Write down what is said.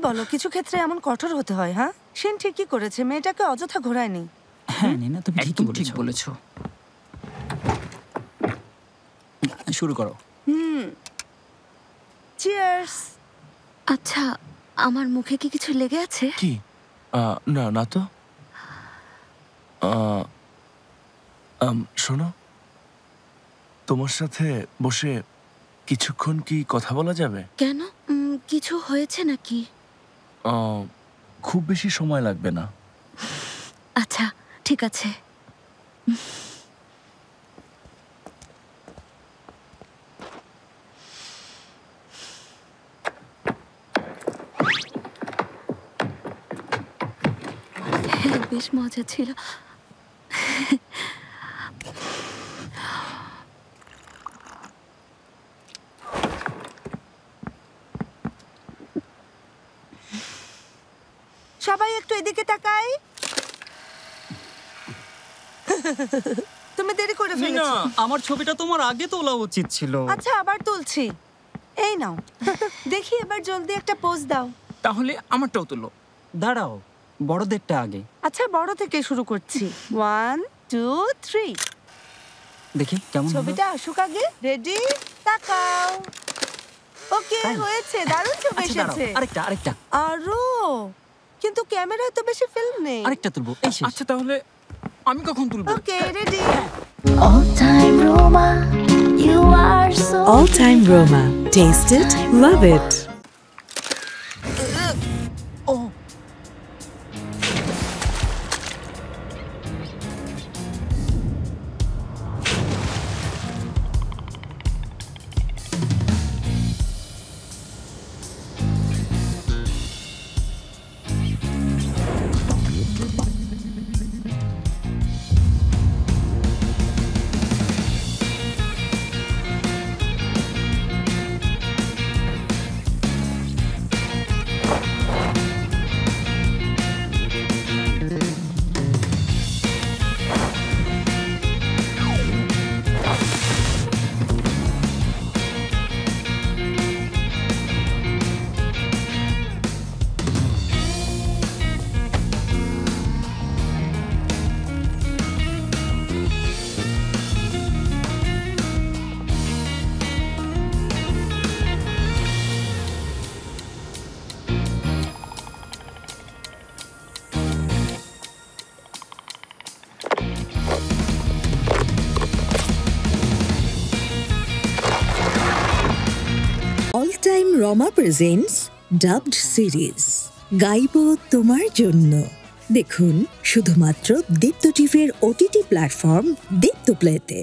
বলো, কিছু ক্ষেত্রে এমন কঠোর হতে হয়। হ্যাঁ, সেন ঠিকই করেছে, মেয়েটাকে অযথা ঘোরায়নি। হ্যাঁ নিনা, তুমি একদম ঠিক বলেছো। শুরু করো। চিয়ার্স। আচ্ছা, আমার মুখে কি কিছু লেগে আছে? কি? না না তো। শোনো, তোমার সাথে বসে কিছুক্ষণ কি কথা বলা যাবে? কেন? কিছু হয়েছে নাকি? খুব বেশি সময় লাগবে না। আচ্ছা, ঠিক আছে। হ্যাঁ, বেশ মজা ছিল। সবাই একটু এদিকে তাকাই। তুমি দেরি করে নিনা, ফেলেছো। আমার ছবিটা তোমার আগে তোলা উচিত ছিল। আচ্ছা, আবার তুলছি। এই নাও। দেখি এবার জলদি একটা পোজ দাও। তাহলে আমারটাও তুলো। দাঁড়াও, বড়দেরটা আগে। আচ্ছা, বড় থেকে শুরু করছি। 1 2 3। দেখি কেমন হলো। ছবিটা আসুক আগে। রেডি, তাকাও। ওকে, তাই? হয়েছে। দারুণ ছবি আচ্ছা, দাঁড়াও, এসেছে। আরেকটা আরো, কিন্তু ক্যামেরায় তো বেশি ফিল্ম নেই। আরেকটা তুলবো। এই শেষ। আচ্ছা, তাহলে আমি কখন তুলবো? ওকে, ready. All time Roma, you are so All time Roma. Taste it, love it. All time Roma presents dubbed series গাইবো তোমার জন্য। দেখুন শুধুমাত্র দীপ্ত টিভির OTT প্ল্যাটফর্ম দীপ্ত প্লেতে।